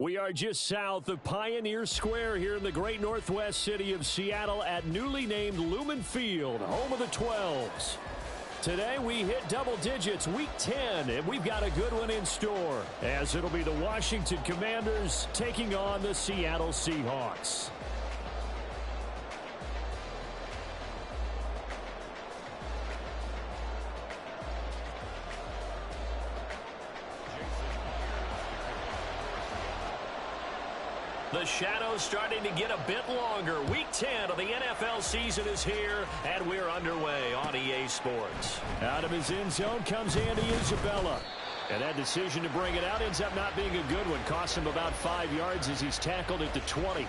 We are just south of Pioneer Square here in the great northwest city of Seattle at newly named Lumen Field, home of the 12s. Today we hit double digits, week 10, and we've got a good one in store, as it'll be the Washington Commanders taking on the Seattle Seahawks. The shadow's starting to get a bit longer. Week 10 of the NFL season is here, and we're underway on EA Sports. Out of his end zone comes Andy Isabella. And that decision to bring it out ends up not being a good one. Costs him about 5 yards as he's tackled at the 20.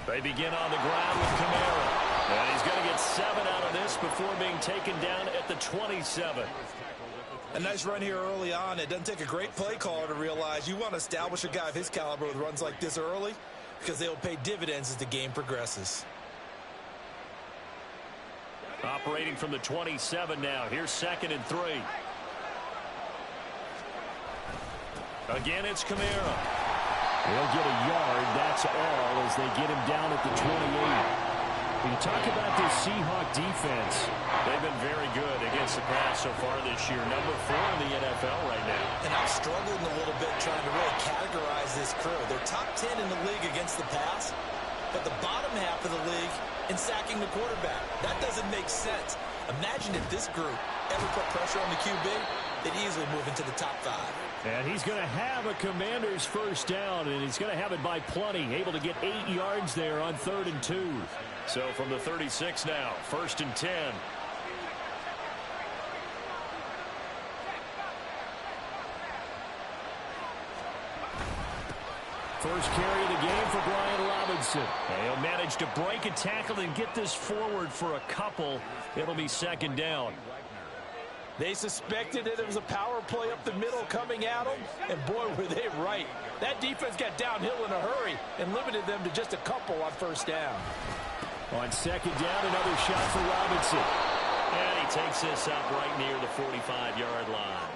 They begin on the ground with Kamara. And he's going to get 7 out of this before being taken down at the 27. A nice run here early on. It doesn't take a great play caller to realize you want to establish a guy of his caliber with runs like this early because they'll pay dividends as the game progresses. Operating from the 27 now. Here's 2nd and 3. Again, it's Kamara. He'll get a yard, that's all, as they get him down at the 28. When you talk about this Seahawk defense, they've been very good against the pass so far this year. Number 4 in the NFL right now. And I'm struggling a little bit trying to really categorize this crew. They're top 10 in the league against the pass, but the bottom half of the league in sacking the quarterback. That doesn't make sense. Imagine if this group ever put pressure on the QB, they'd easily move into the top 5. And he's going to have a Commander's first down, and he's going to have it by plenty. Able to get 8 yards there on 3rd and 2. So from the 36 now, 1st and 10. First carry of the game for Brian Robinson. And he'll manage to break a tackle and get this forward for a couple. It'll be 2nd down. They suspected that it was a power play up the middle coming at them, and boy, were they right. That defense got downhill in a hurry and limited them to just a couple on 1st down. On 2nd down, another shot for Robinson. And he takes this up right near the 45-yard line.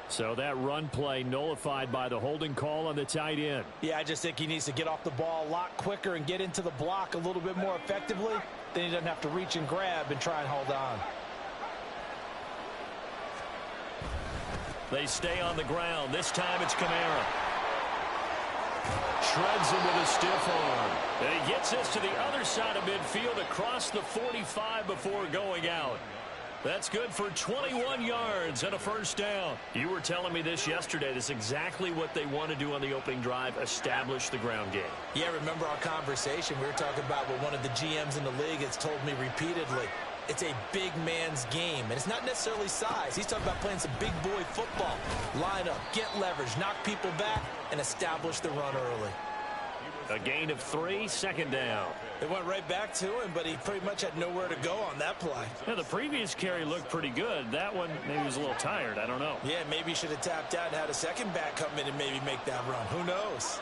So that run play nullified by the holding call on the tight end. Yeah, I just think he needs to get off the ball a lot quicker and get into the block a little bit more effectively. Then he doesn't have to reach and grab and try and hold on. They stay on the ground. This time it's Kamara. Shreds him with a stiff arm. And he gets this to the other side of midfield across the 45 before going out. That's good for 21 yards and a 1st down. You were telling me this yesterday. This is exactly what they want to do on the opening drive, establish the ground game. Yeah, remember our conversation. We were talking about what one of the GMs in the league has told me repeatedly. It's a big man's game, and it's not necessarily size. He's talking about playing some big boy football. Line up, get leverage, knock people back, and establish the run early. A gain of 3, 2nd down. It went right back to him, but he pretty much had nowhere to go on that play. Yeah, the previous carry looked pretty good. That one, maybe he was a little tired. I don't know. Yeah, maybe he should have tapped out and had a second back come in and maybe make that run. Who knows?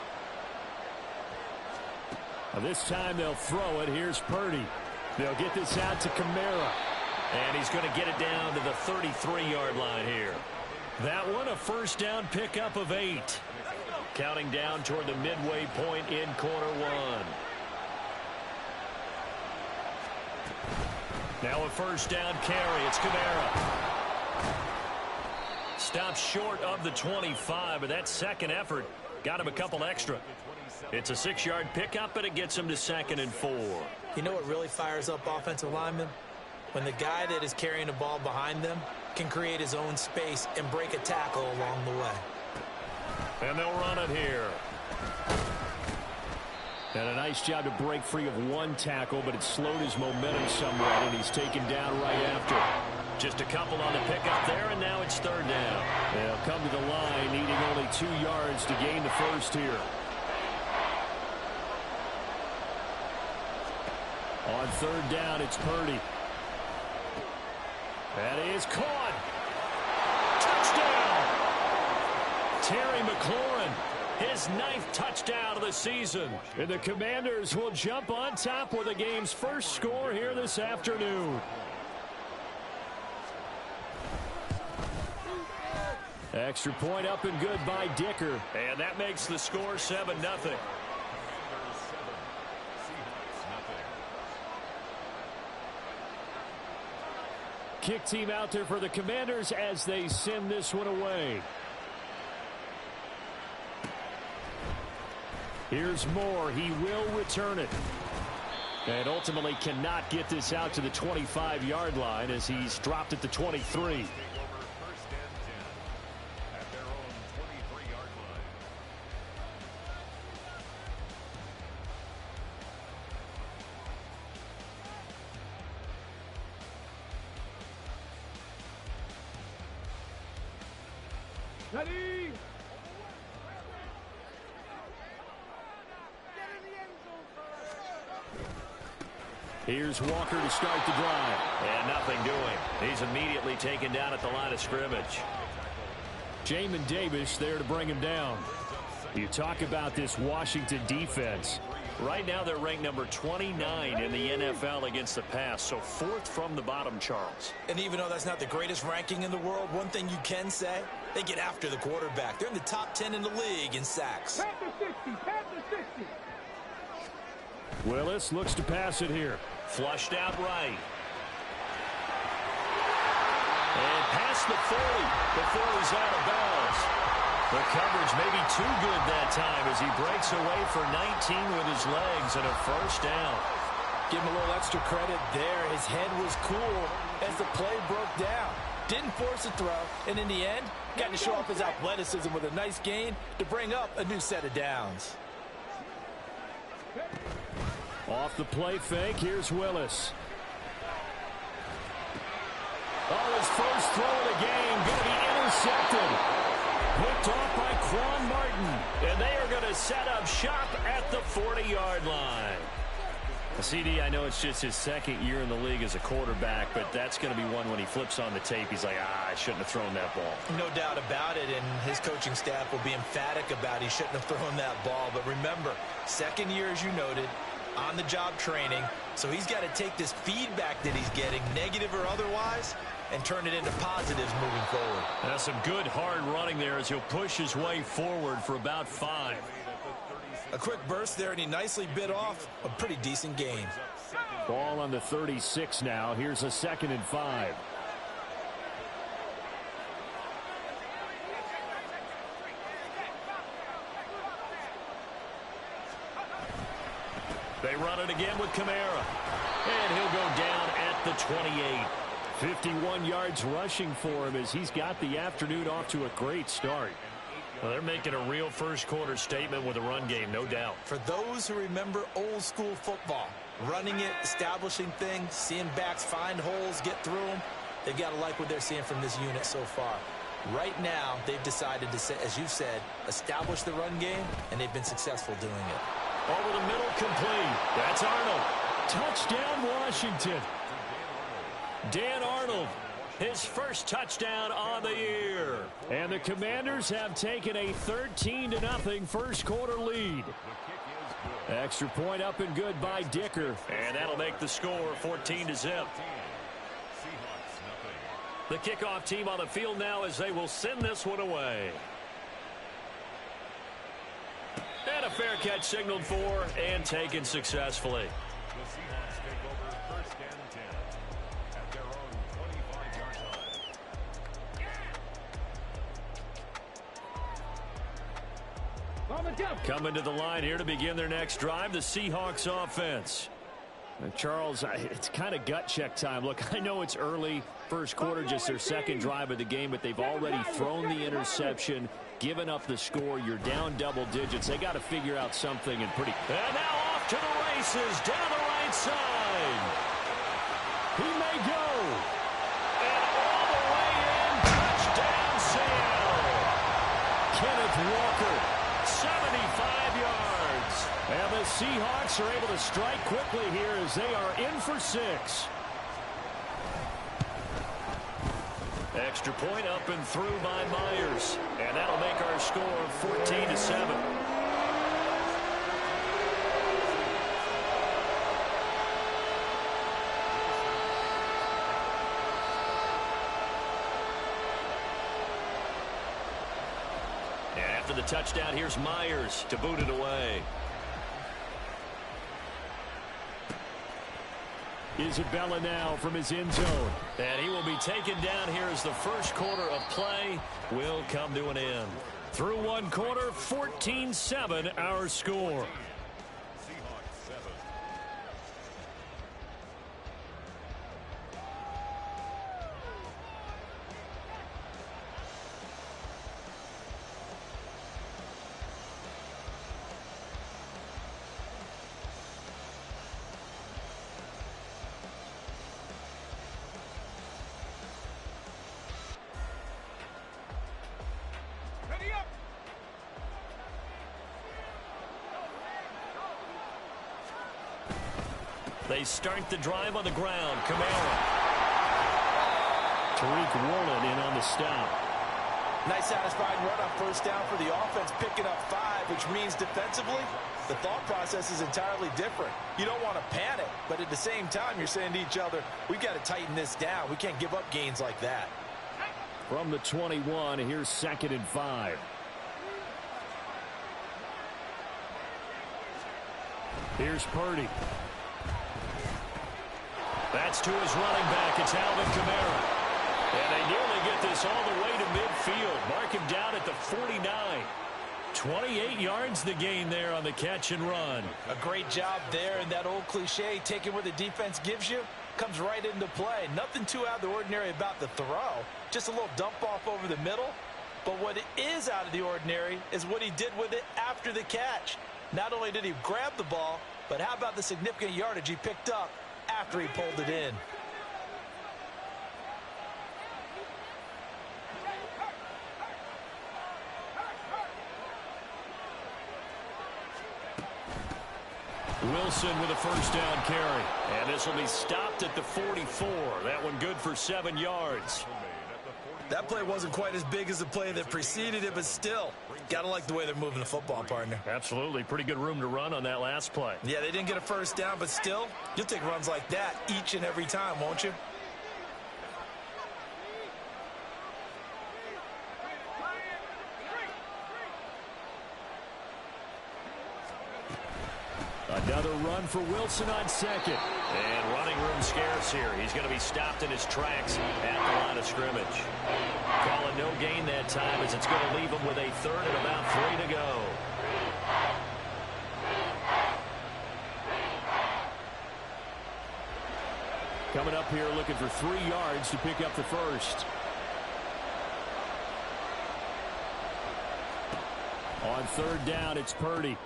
Now this time they'll throw it. Here's Purdy. They'll get this out to Kamara. And he's going to get it down to the 33-yard line here. That one, a 1st down pickup of 8. Counting down toward the midway point in quarter 1. Now a 1st down carry. It's Kamara. Stops short of the 25, but that second effort got him a couple extra. It's a 6-yard pickup, but it gets him to 2nd and 4. You know what really fires up offensive linemen? When the guy that is carrying the ball behind them can create his own space and break a tackle along the way. And they'll run it here. And a nice job to break free of one tackle, but it slowed his momentum somewhat, and he's taken down right after. Just a couple on the pickup there, and now it's 3rd down. They'll come to the line, needing only 2 yards to gain the first here. On third down, it's Purdy. That is caught. Touchdown! Terry McLaurin, his 9th touchdown of the season. And the Commanders will jump on top with the game's first score here this afternoon. Extra point up and good by Dicker. And that makes the score 7-0. Kick team out there for the Commanders as they send this one away. Here's Moore. He will return it. And ultimately cannot get this out to the 25-yard line as he's dropped at the 23. Ready? Here's Walker to start the drive. And nothing doing. He's immediately taken down at the line of scrimmage. Jamin Davis there to bring him down. You talk about this Washington defense. Right now they're ranked number 29 in the NFL against the pass, so 4th from the bottom, Charles. And even though that's not the greatest ranking in the world, one thing you can say, they get after the quarterback. They're in the top 10 in the league in sacks. Pat the 60, pat the 60. Willis looks to pass it here. Flushed out right. And past the 40 before he's out of bounds. The coverage may be too good that time as he breaks away for 19 with his legs and a first down. Give him a little extra credit there. His head was cool as the play broke down. Didn't force a throw, and in the end, got to show off his athleticism with a nice gain to bring up a new set of downs. Off the play fake, here's Willis. Oh, his first throw of the game going to be intercepted. Picked off by Quan Martin. And they are going to set up shop at the 40-yard line. CD, I know it's just his 2nd year in the league as a quarterback, but that's going to be one when he flips on the tape. He's like, I shouldn't have thrown that ball. No doubt about it, and his coaching staff will be emphatic about he shouldn't have thrown that ball. But remember, 2nd year, as you noted, on-the-job training, so he's got to take this feedback that he's getting, negative or otherwise, and turn it into positives moving forward. That's some good hard running there as he'll push his way forward for about 5. A quick burst there, and he nicely bit off a pretty decent gain. Ball on the 36 now. Here's a 2nd and 5. They run it again with Kamara. And he'll go down at the 28. 51 yards rushing for him as he's got the afternoon off to a great start. Well, they're making a real first-quarter statement with a run game, no doubt. For those who remember old-school football, running it, establishing things, seeing backs find holes, get through them, they've got to like what they're seeing from this unit so far. Right now, they've decided to, as you said, establish the run game, and they've been successful doing it. Over the middle, complete. That's Arnold. Touchdown, Washington. Dan Arnold, his first touchdown on the year. And the Commanders have taken a 13-0 first-quarter lead. Extra point up and good by Dicker. And that'll make the score 14-0. The kickoff team on the field now as they will send this one away. And a fair catch signaled for and taken successfully. The Seahawks take over 1st and 10 at their own 25-yard line. Coming to the line here to begin their next drive, the Seahawks offense. Charles, it's kind of gut check time. Look, I know it's early, first quarter, just their 2nd drive of the game, but they've already thrown the interception, given up the score. You're down double digits. They got to figure out something and pretty. And now off to the races down the right side. He may go. And all the way in, touchdown Seattle. Kenneth Walker 75 yards. And the Seahawks are able to strike quickly here as they are in for 6. Extra point up and through by Myers. And that'll make our score 14-7. After the touchdown, here's Myers to boot it away. Isabella now from his end zone. And he will be taken down here as the first quarter of play will come to an end. Through one quarter, 14-7 our score. Seahawks 7. Ready up. They start the drive on the ground. Kamara. Tariq Woolen in on the stop. Nice satisfying run on first down for the offense, picking up 5, which means defensively, the thought process is entirely different. You don't want to panic, but at the same time, you're saying to each other, we've got to tighten this down. We can't give up gains like that. From the 21, here's 2nd and 5. Here's Purdy. That's to his running back. It's Alvin Kamara. And they nearly get this all the way to midfield. Mark him down at the 49. 28 yards the gain there on the catch and run. A great job there, and that old cliche, taking what the defense gives you, comes right into play. Nothing too out of the ordinary about the throw. Just a little dump off over the middle. But what is out of the ordinary is what he did with it after the catch. Not only did he grab the ball, but how about the significant yardage he picked up after he pulled it in. Wilson with a first down carry. And this will be stopped at the 44. That one good for 7 yards. That play wasn't quite as big as the play that preceded it, but still, gotta like the way they're moving the football, partner. Absolutely. Pretty good room to run on that last play. Yeah, they didn't get a first down, but still, you'll take runs like that each and every time, won't you? Another run for Wilson on 2nd. And running room scarce here. He's going to be stopped in his tracks at the line of scrimmage. Calling no gain that time as it's going to leave him with a 3rd and about 3 to go. Coming up here looking for 3 yards to pick up the first. On 3rd down, it's Purdy.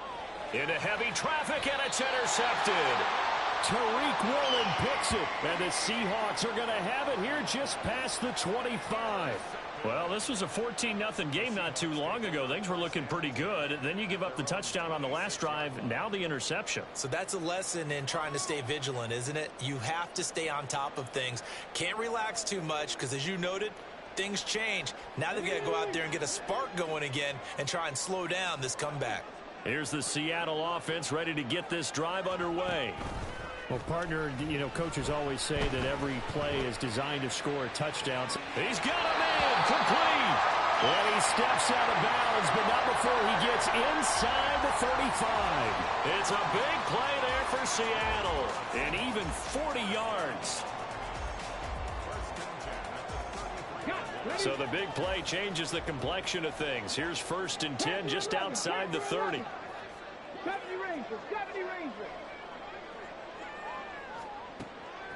Into heavy traffic, and it's intercepted. Tariq Woolen picks it, and the Seahawks are going to have it here just past the 25. Well, this was a 14-0 game not too long ago. Things were looking pretty good. Then you give up the touchdown on the last drive. Now the interception. So that's a lesson in trying to stay vigilant, isn't it? You have to stay on top of things. Can't relax too much because, as you noted, things change. Now they've got to go out there and get a spark going again and try and slow down this comeback. Here's the Seattle offense ready to get this drive underway. Well, partner, you know, coaches always say that every play is designed to score touchdowns. He's got him in, complete. And he steps out of bounds, but not before he gets inside the 35. It's a big play there for Seattle, and even 40 yards. So the big play changes the complexion of things. Here's 1st and 10 just outside the 30. 70 Rangers, 70 Rangers.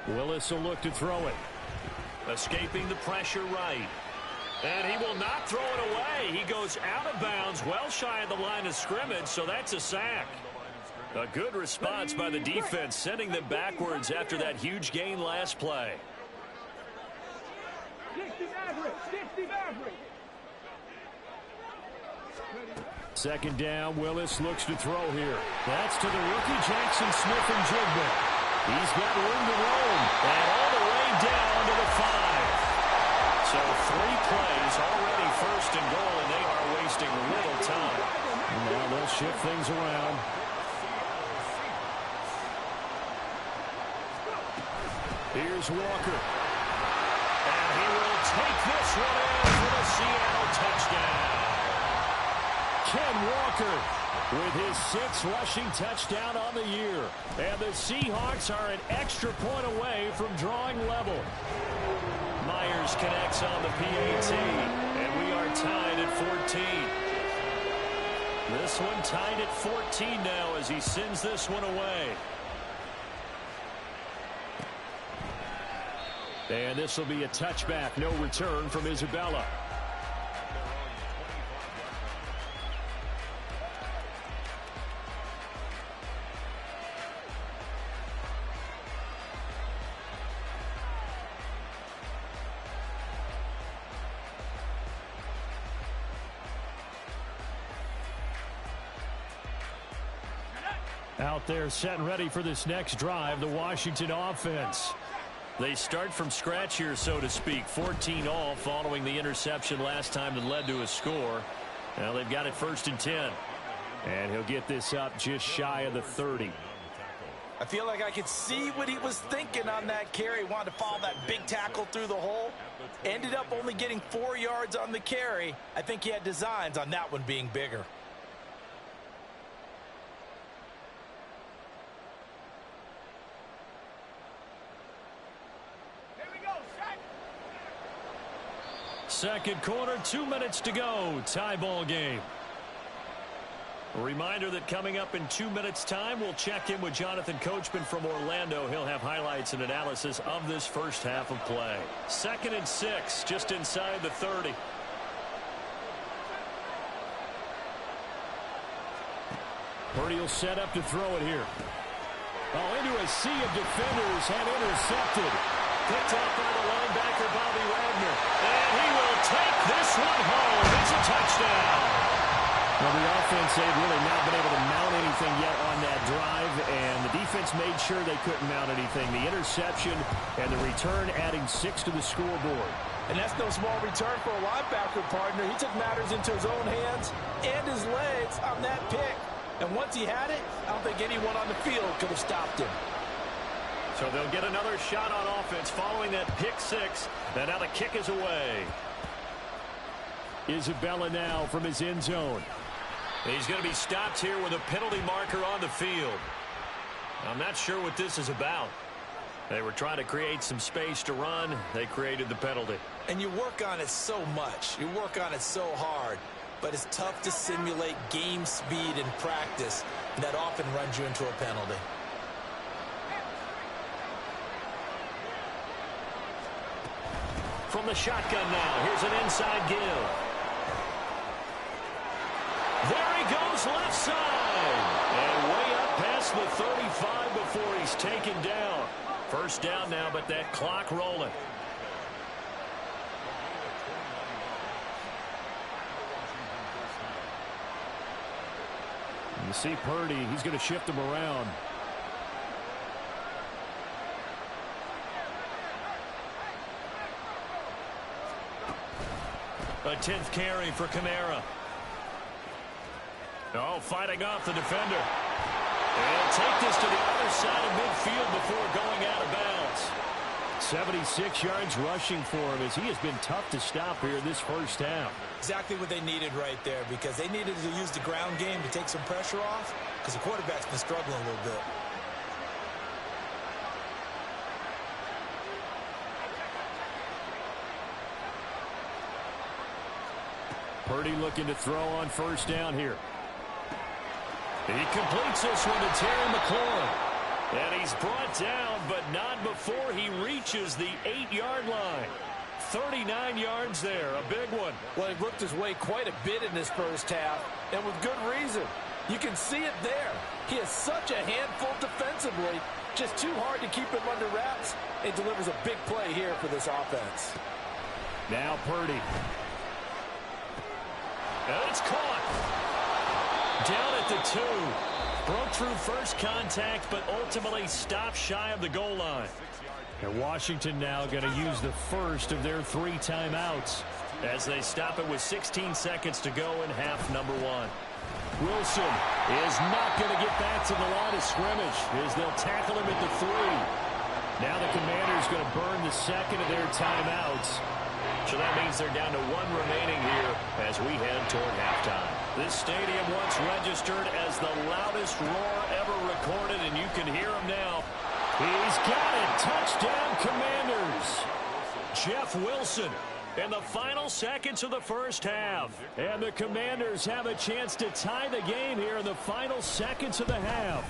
Willis will look to throw it. Escaping the pressure right. And he will not throw it away. He goes out of bounds, well shy of the line of scrimmage, so that's a sack. A good response by the defense, sending them backwards after that huge gain last play. 60 Maverick, 60 Maverick. Second down, Willis looks to throw here. That's to the rookie, Jackson Smith-Njigba. He's got room to roam, and all the way down to the 5. So 3 plays already first and goal, and they are wasting little time. Now they'll shift things around. Here's Walker. And he will take this one in for the Seattle touchdown. Ken Walker with his 6th rushing touchdown on the year. And the Seahawks are an extra point away from drawing level. Myers connects on the PAT, and we are tied at 14. This one tied at 14 now as he sends this one away. And this will be a touchback. No return from Isabella. Out there set and ready for this next drive, the Washington offense. They start from scratch here, so to speak. 14 all following the interception last time that led to a score. Now they've got it 1st and 10. And he'll get this up just shy of the 30. I feel like I could see what he was thinking on that carry. Wanted to follow that big tackle through the hole. Ended up only getting 4 yards on the carry. I think he had designs on that one being bigger. Second quarter, 2 minutes to go. Tie ball game. A reminder that coming up in 2 minutes' time, we'll check in with Jonathan Coachman from Orlando. He'll have highlights and analysis of this first half of play. 2nd and 6, just inside the 30. Purdy will set up to throw it here. Oh, into a sea of defenders and intercepted. Picked up by the linebacker, Bobby Wagner. And he will take this one home. It's a touchdown. Well, the offense, they've really not been able to mount anything yet on that drive, and the defense made sure they couldn't mount anything. The interception and the return adding 6 to the scoreboard. And that's no small return for a linebacker partner. He took matters into his own hands and his legs on that pick. And once he had it, I don't think anyone on the field could have stopped him. So they'll get another shot on offense following that pick 6. And now the kick is away. Isabella now from his end zone. He's going to be stopped here with a penalty marker on the field. I'm not sure what this is about. They were trying to create some space to run. They created the penalty. And you work on it so much. You work on it so hard. But it's tough to simulate game speed in practice. That often runs you into a penalty. From the shotgun now, here's an inside give. There he goes left side. And way up past the 35 before he's taken down. First down now, but that clock rolling. You see Purdy, he's going to shift him around. A 10th carry for Kamara. Oh, fighting off the defender. And take this to the other side of midfield before going out of bounds. 76 yards rushing for him as he has been tough to stop here this first half. Exactly what they needed right there, because they needed to use the ground game to take some pressure off, because the quarterback's been struggling a little bit. Purdy looking to throw on first down here. He completes this one to Terry McLaurin. And he's brought down, but not before he reaches the 8-yard line. 39 yards there, a big one. Well, he worked his way quite a bit in this first half, and with good reason. You can see it there. He is such a handful defensively, just too hard to keep him under wraps, and delivers a big play here for this offense. Now Purdy. And it's caught. Down at the 2. Broke through first contact, but ultimately stopped shy of the goal line. And Washington now going to use the first of their 3 timeouts as they stop it with 16 seconds to go in half number 1. Wilson is not going to get back to the line of scrimmage as they'll tackle him at the 3. Now the Commanders going to burn the second of their timeouts. So that means they're down to 1 remaining here as we head toward halftime. This stadium once registered as the loudest roar ever recorded, and you can hear him now. He's got it. Touchdown, Commanders. Jeff Wilson in the final seconds of the first half. And the Commanders have a chance to tie the game here in the final seconds of the half.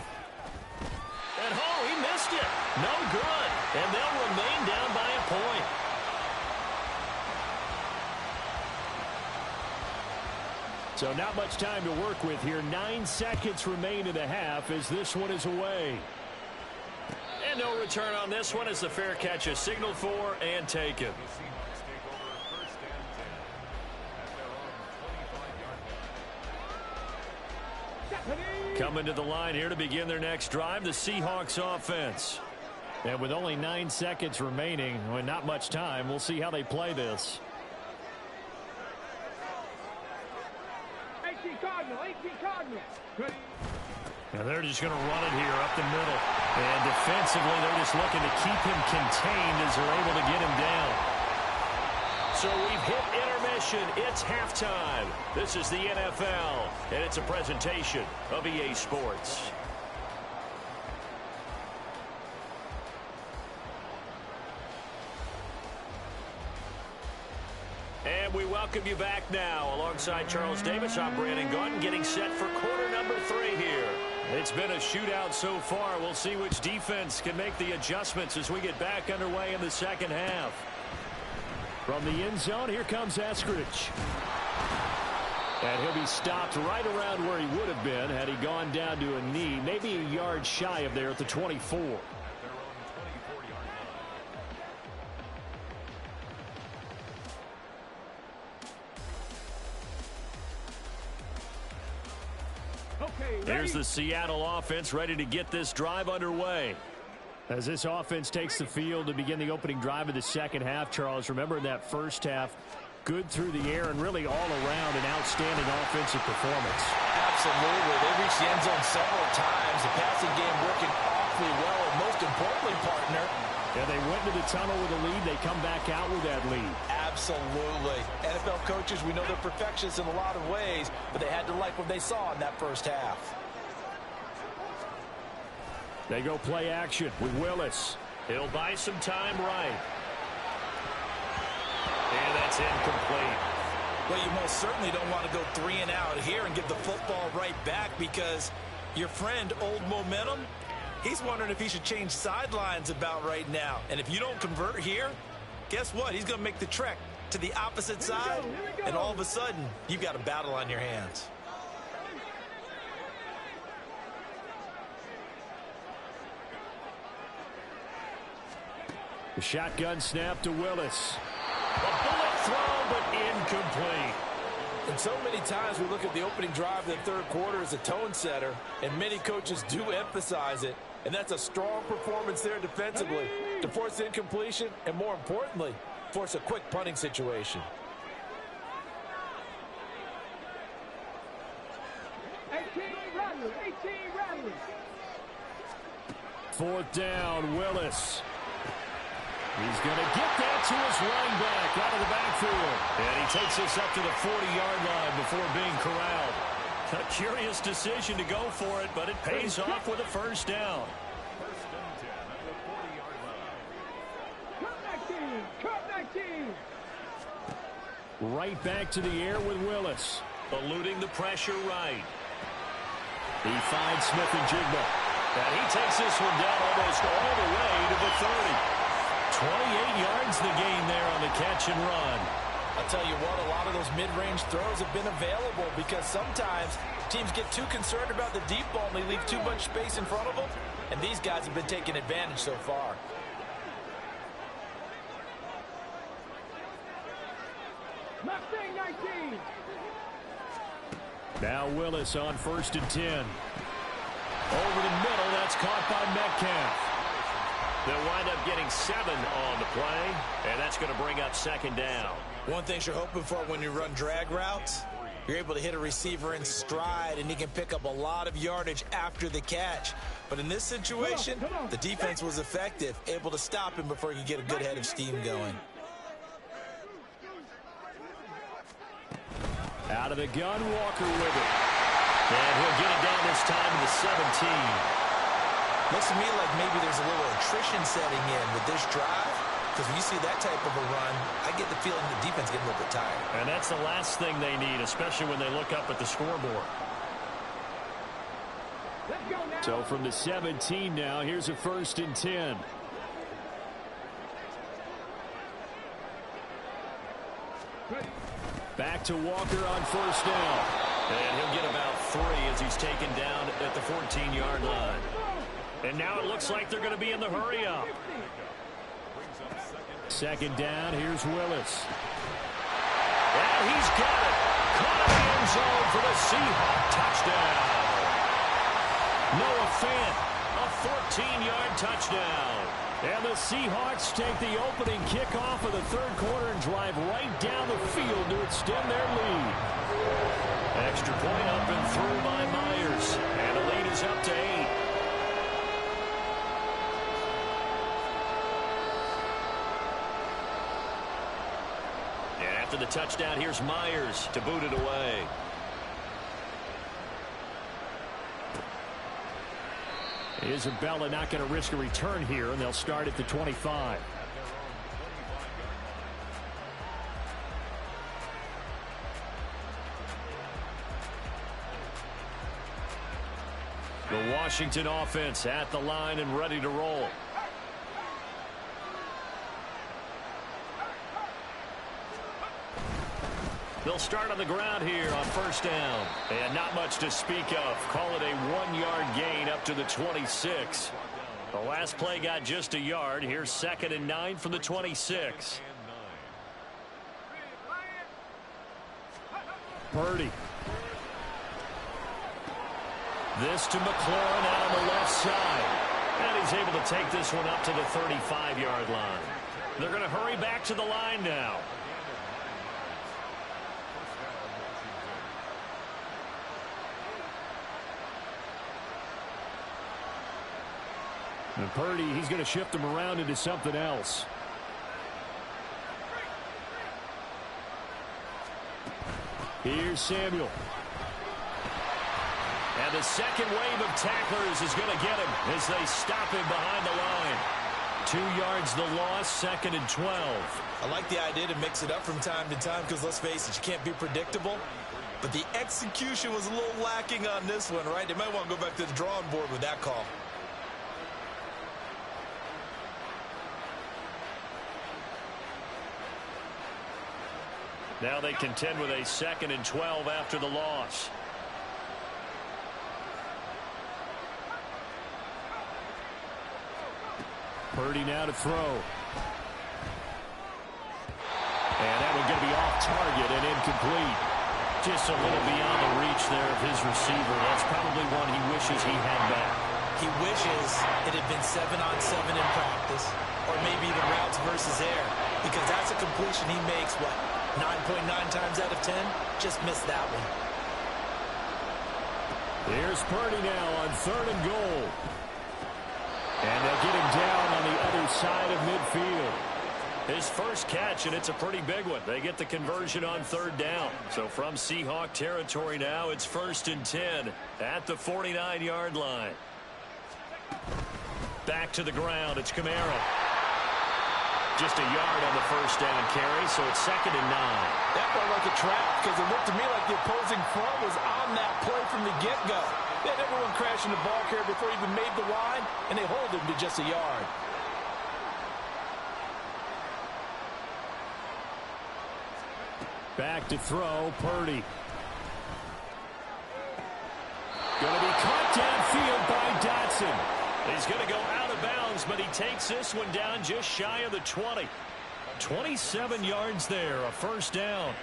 And he missed it. No good. And they'll remain down by a point. So not much time to work with here. 9 seconds remain in the half as this one is away. And no return on this one as the fair catch is signaled for and taken. Coming to the line here to begin their next drive, the Seahawks offense. And with only 9 seconds remaining, well, not much time, we'll see how they play this. 18 Cardinal, 18 Cardinal. Now they're just going to run it here up the middle. And defensively, they're just looking to keep him contained as they're able to get him down. So we've hit intermission. It's halftime. This is the NFL, and it's a presentation of EA Sports. And we welcome you back now. Alongside Charles Davis, I'm Brandon Gaudin, getting set for quarter number 3 here. It's been a shootout so far. We'll see which defense can make the adjustments as we get back underway in the second half. From the end zone, here comes Eskridge. And he'll be stopped right around where he would have been had he gone down to a knee, maybe a yard shy of there at the 24. Here's the Seattle offense ready to get this drive underway. As this offense takes the field to begin the opening drive of the second half, Charles, remember in that first half, good through the air and really all around an outstanding offensive performance. Absolutely. They reached the end zone several times. The passing game working awfully well, and most importantly, partner, yeah, they went to the tunnel with a lead. They come back out with that lead. Absolutely. NFL coaches, we know they're perfectionists in a lot of ways, but they had to like what they saw in that first half. They go play action with Willis. He'll buy some time right. And that's incomplete. Well, you most certainly don't want to go 3 and out here and give the football right back because your friend, Old Momentum, he's wondering if he should change sidelines about right now. And if you don't convert here, guess what? He's going to make the trek to the opposite side, and all of a sudden, you've got a battle on your hands. The shotgun snap to Willis. A bullet throw, but incomplete. And so many times we look at the opening drive of the third quarter as a tone setter, and many coaches do emphasize it. And that's a strong performance there defensively to force incompletion and, more importantly, force a quick punting situation. 18 Rattler, 18 Rattler. 4th down, Willis. He's going to get that to his running back out of the backfield. And he takes this up to the 40-yard line before being corralled. A curious decision to go for it, but it pays off with a first down. First and 10 at the 40-yard line. Cut 19. Right back to the air with Willis. Eluding the pressure right. He finds Smith and Jigba. And he takes this one down almost all the way to the 30. 28 yards the gain there on the catch and run. I'll tell you what, a lot of those mid-range throws have been available because sometimes teams get too concerned about the deep ball and they leave too much space in front of them, and these guys have been taking advantage so far. Mustang 19. Now Willis on 1st and 10. Over the middle, that's caught by Metcalf. They'll wind up getting 7 on the play, and that's going to bring up 2nd down. One thing you're hoping for when you run drag routes, you're able to hit a receiver in stride, and he can pick up a lot of yardage after the catch. But in this situation, the defense was effective, able to stop him before he could get a good head of steam going. Out of the gun, Walker with it. And he'll get it down this time to the 17. Looks to me like maybe there's a little attrition setting in with this drive, because when you see that type of a run, I get the feeling the defense getting a little bit tired. And that's the last thing they need, especially when they look up at the scoreboard. Let's go now. So from the 17 now, here's a 1st and 10. Back to Walker on 1st down. And he'll get about 3 as he's taken down at the 14-yard line. And now it looks like they're going to be in the hurry-up. 2nd down, here's Willis. And he's got it. Caught in the end zone for the Seahawks touchdown. Noah Fant, a 14-yard touchdown. And the Seahawks take the opening kickoff of the 3rd quarter and drive right down the field to extend their lead. Extra point up and through by Myers. And the lead is up to 8. And after the touchdown, here's Myers to boot it away. Isabella not going to risk a return here, and they'll start at the 25. The Washington offense at the line and ready to roll. They'll start on the ground here on 1st down. And not much to speak of. Call it a 1-yard gain up to the 26. The last play got just a yard. Here's 2nd and 9 from the 26. Purdy. This to McLaurin out on the left side. And he's able to take this one up to the 35-yard line. They're going to hurry back to the line now. And Purdy, he's going to shift him around into something else. Here's Samuel. And the second wave of tacklers is going to get him as they stop him behind the line. 2 yards the loss, 2nd and 12. I like the idea to mix it up from time to time because, let's face it, you can't be predictable. But the execution was a little lacking on this one, right? They might want to go back to the drawing board with that call. Now they contend with a 2nd and 12 after the loss. Purdy now to throw. And that one going to be off target and incomplete. Just a little beyond the reach there of his receiver. That's probably one he wishes he had back. He wishes it had been 7-on-7 in practice, or maybe even routes versus air, because that's a completion he makes, what, 9.9 times out of 10? Just missed that one. Here's Purdy now on 3rd and goal. And they'll get him down on the other side of midfield. His first catch, and it's a pretty big one. They get the conversion on 3rd down. So from Seahawk territory now, it's 1st and 10 at the 49-yard line. Back to the ground. It's Kamara. Just a yard on the 1st down carry, so it's 2nd and 9. That felt like a trap because it looked to me like the opposing front was on that play from the get-go. They had everyone crashing the ball carrier before he even made the line, and they hold him to just a yard. Back to throw, Purdy. Going to be caught downfield by Dotson. He's going to go out of bounds, but he takes this one down just shy of the 20. 27 yards there, a 1st down.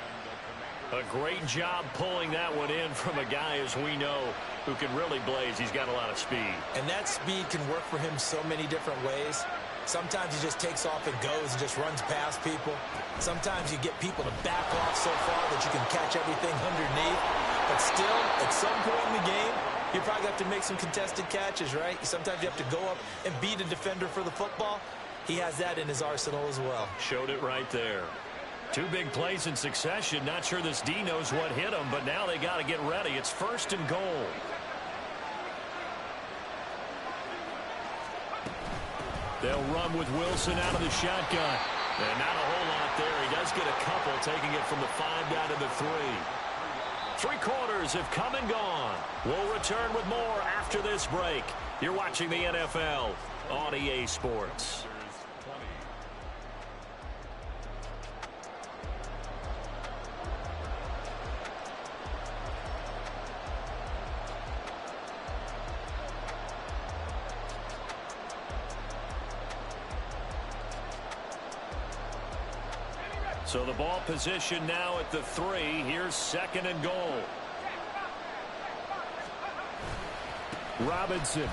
A great job pulling that one in from a guy, as we know, who can really blaze. He's got a lot of speed. And that speed can work for him so many different ways. Sometimes he just takes off and goes and just runs past people. Sometimes you get people to back off so far that you can catch everything underneath. But still, at some point in the game, you probably have to make some contested catches, right? Sometimes you have to go up and beat a defender for the football. He has that in his arsenal as well. Showed it right there. Two big plays in succession. Not sure this D knows what hit him, but now they got to get ready. It's 1st and goal. They'll run with Wilson out of the shotgun. And not a whole lot there. He does get a couple, taking it from the 5 down to the 3. 3 quarters have come and gone. We'll return with more after this break. You're watching the NFL on EA Sports. So the ball position now at the 3. Here's 2nd and goal. Robinson.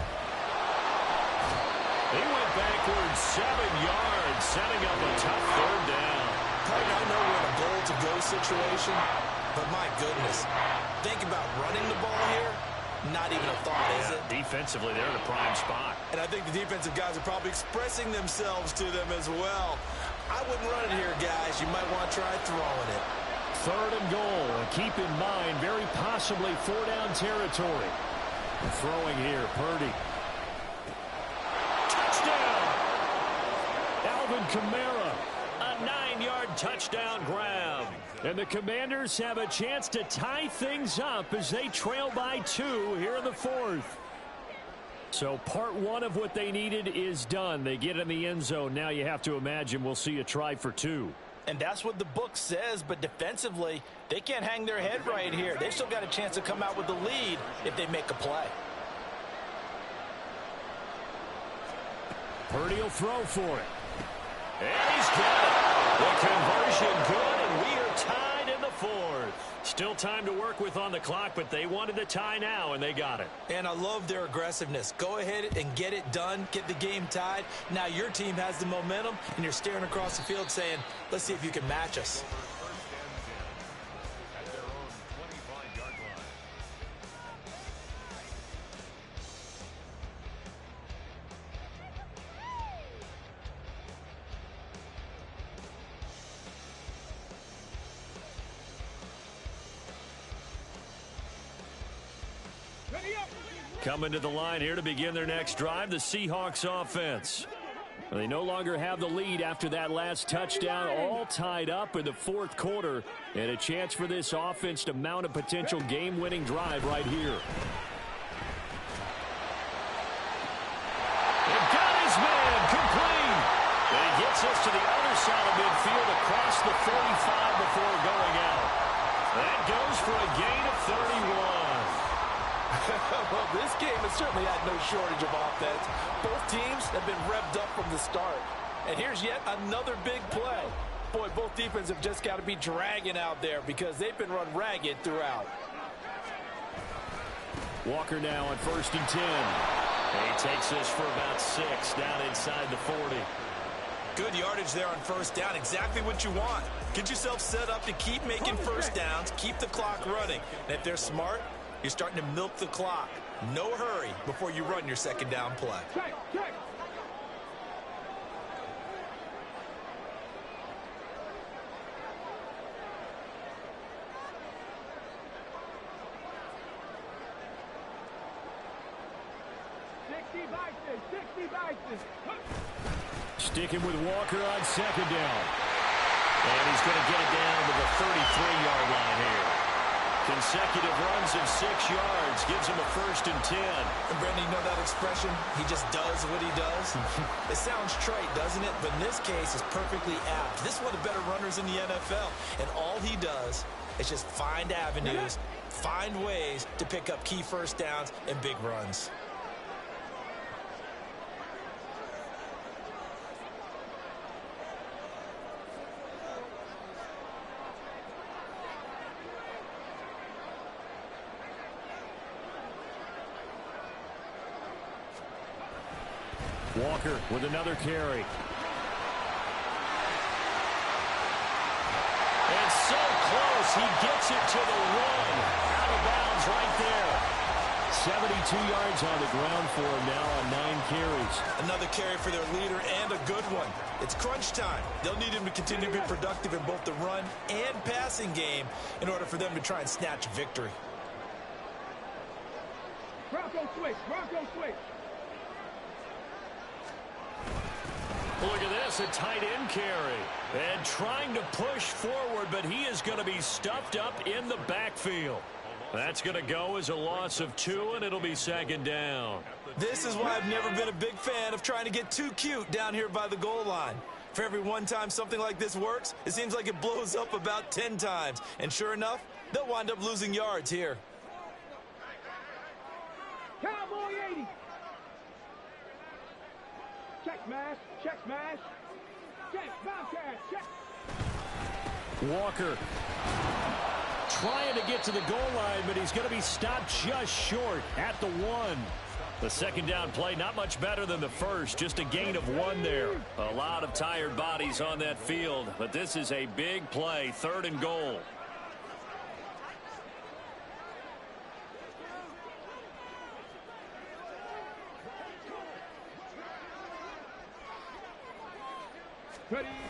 He went backwards 7 yards, setting up a tough 3rd down. I know we're in a goal-to-go situation, but my goodness, think about running the ball here. Not even a thought, is it? Defensively, they're in a prime spot. And I think the defensive guys are probably expressing themselves to them as well. I wouldn't run it here, guys. You might want to try throwing it. 3rd and goal. And keep in mind, very possibly 4-down territory. And throwing here, Purdy. Touchdown! Alvin Kamara. A 9-yard touchdown grab. And the Commanders have a chance to tie things up as they trail by 2 here in the 4th. So part 1 of what they needed is done. They get in the end zone. Now you have to imagine we'll see a try for 2. And that's what the book says, but defensively, they can't hang their head right here. They've still got a chance to come out with the lead if they make a play. Purdy will throw for it. And he's got it. The conversion good, and we are tied in the 4th. Still time to work with on the clock, but they wanted the tie now, and they got it. And I love their aggressiveness. Go ahead and get it done. Get the game tied. Now your team has the momentum, and you're staring across the field saying, let's see if you can match us. At their own 25-yard line. Coming to the line here to begin their next drive, the Seahawks offense. They no longer have the lead after that last touchdown, all tied up in the 4th quarter, and a chance for this offense to mount a potential game-winning drive right here. And got his man complete. And he gets us to the other side of midfield across the 45 before going out. That goes for a gain of 31. Well, this game has certainly had no shortage of offense. Both teams have been revved up from the start. And here's yet another big play. Boy, both defenses have just got to be dragging out there because they've been run ragged throughout. Walker now on 1st and 10. And he takes this for about 6 down inside the 40. Good yardage there on 1st down. Exactly what you want. Get yourself set up to keep making 1st downs, keep the clock running. And if they're smart, you're starting to milk the clock. No hurry before you run your 2nd down play. Check, check. Sticking with Walker on 2nd down. And he's going to get it down to the 33-yard line here. Consecutive runs of 6 yards gives him a 1st and 10. And Brandon, you know that expression? He just does what he does. It sounds trite, doesn't it? But in this case, it's perfectly apt. This is one of the better runners in the NFL. And all he does is just find avenues, find ways to pick up key 1st downs and big runs. Walker with another carry. And so close, he gets it to the one. Out of bounds right there. 72 yards on the ground for him now on 9 carries. Another carry for their leader and a good one. It's crunch time. They'll need him to continue to be productive in both the run and passing game in order for them to try and snatch a victory. Bronco switch. Bronco switch. Look at this, a tight end carry. And trying to push forward, but he is going to be stuffed up in the backfield. That's going to go as a loss of 2, and it'll be second down. This is why I've never been a big fan of trying to get too cute down here by the goal line. For every one time something like this works, it seems like it blows up about 10 times. And sure enough, they'll wind up losing yards here. Cowboy 80. Check smash. Check smash. Check. Bobcat. Check. Walker trying to get to the goal line, but he's going to be stopped just short at the 1. The second down play, not much better than the first, just a gain of 1 there. A lot of tired bodies on that field, but this is a big play, 3rd and goal.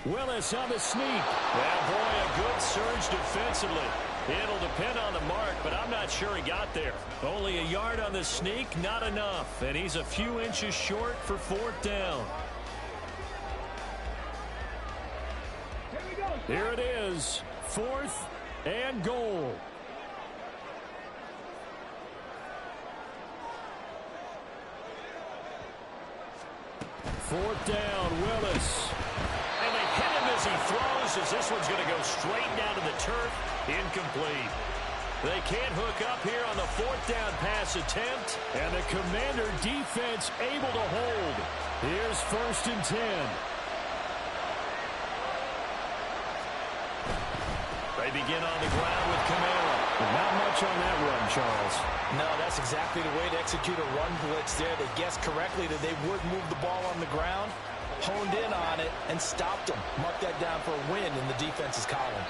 Willis on the sneak. Yeah, boy, a good surge defensively. It'll depend on the mark, but I'm not sure he got there. Only a yard on the sneak, not enough. And he's a few inches short for 4th down. Here we go. Here it is, 4th and goal. Fourth down, Willis. And they hit him as he throws, as this one's going to go straight down to the turf. Incomplete. They can't hook up here on the 4th down pass attempt. And the Commander defense able to hold. Here's 1st and 10. They begin on the ground with Kamara. Not much on that run, Charles. No, that's exactly the way to execute a run blitz there. They guessed correctly that they would move the ball on the ground, honed in on it, and stopped them. Mark that down for a win in the defense's column.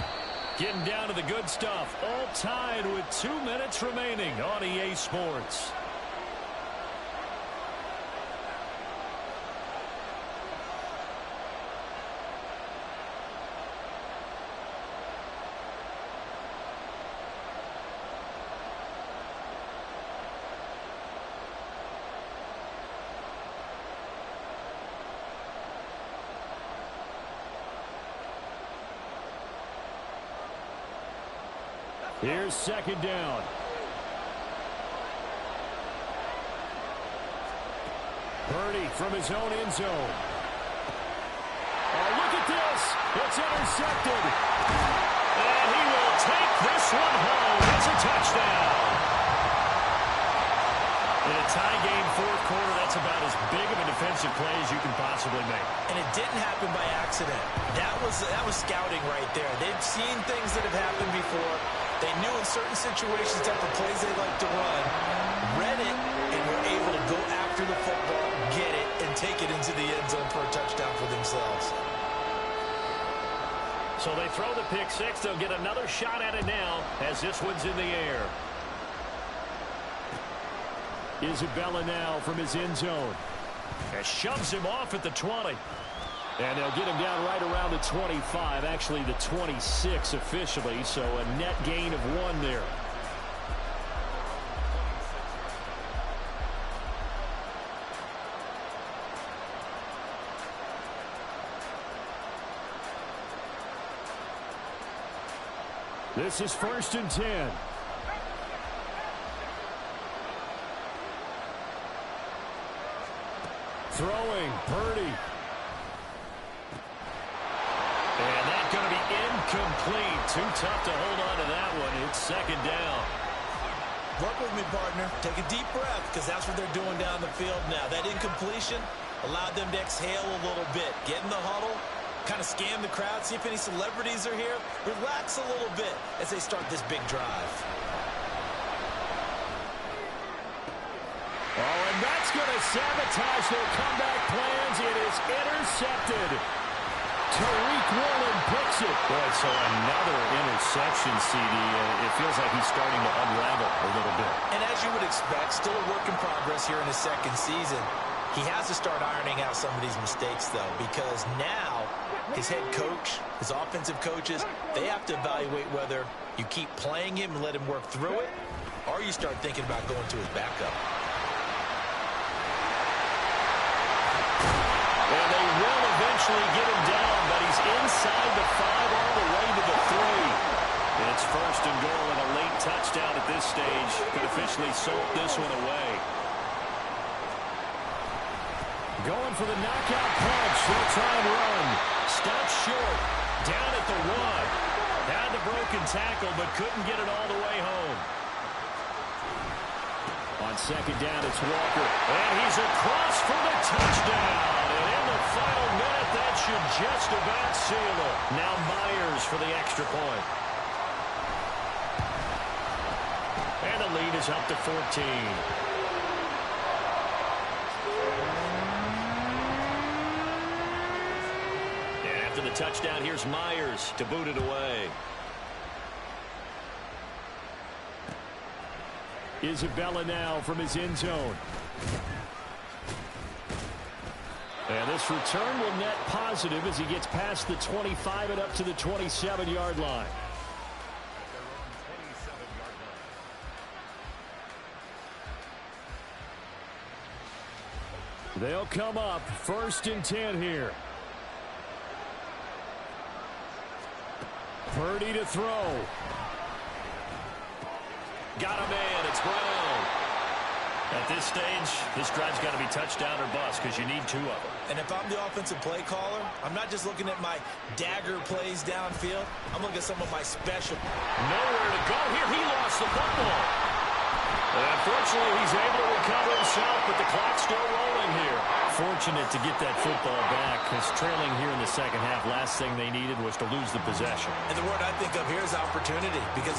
Getting down to the good stuff. All tied with 2 minutes remaining on EA Sports. Here's 2nd down. Purdy from his own end zone. Oh, look at this. It's intercepted. And he will take this one home. It's a touchdown. In a tie game, 4th quarter, that's about as big of a defensive play as you can possibly make. And it didn't happen by accident. That was scouting right there. They've seen things that have happened before. They knew in certain situations type of plays they like to run, read it, and were able to go after the football, get it, and take it into the end zone for a touchdown for themselves. So they throw the pick 6. They'll get another shot at it now as this one's in the air. Isabella now from his end zone. And shoves him off at the 20. And they'll get him down right around the 25, actually the 26 officially, so a net gain of 1 there. This is 1st and 10. Throwing, Purdy. And that's going to be incomplete. Too tough to hold on to that one. It's 2nd down. Work with me, partner. Take a deep breath, because that's what they're doing down the field now. That incompletion allowed them to exhale a little bit. Get in the huddle, kind of scan the crowd, see if any celebrities are here. Relax a little bit as they start this big drive. Oh, and that's going to sabotage their comeback plans. It is intercepted. Tariq Woolen picks it. Boy, so another interception, CD. It feels like he's starting to unravel a little bit. And as you would expect, still a work in progress here in his second season. He has to start ironing out some of these mistakes, though, because now his head coach, his offensive coaches, they have to evaluate whether you keep playing him and let him work through it, or you start thinking about going to his backup. And they will eventually get him down, but he's inside the 5 all the way to the 3. It's first and goal and a late touchdown at this stage could officially soak this one away. Going for the knockout punch. They'll try and run. Stopped short. Down at the 1. Had the broken tackle, but couldn't get it all the way home. On second down, it's Walker. And he's across for the touchdown. And in the final minute, that should just about seal it. Now Myers for the extra point. And the lead is up to 14. To the touchdown, here's Myers to boot it away. Isabella now from his end zone. And this return will net positive as he gets past the 25 and up to the 27-yard line. They'll come up first and 10 here. Purdy to throw. Got him in. It's Brown. At this stage, this drive's got to be touchdown or bust because you need 2 of them. And if I'm the offensive play caller, I'm not just looking at my dagger plays downfield. I'm looking at some of my special. Nowhere to go here. He lost the football. And unfortunately, he's able to recover himself, but the clock's still rolling here. Fortunate to get that football back because trailing here in the second half, last thing they needed was to lose the possession. And the word I think of here is opportunity because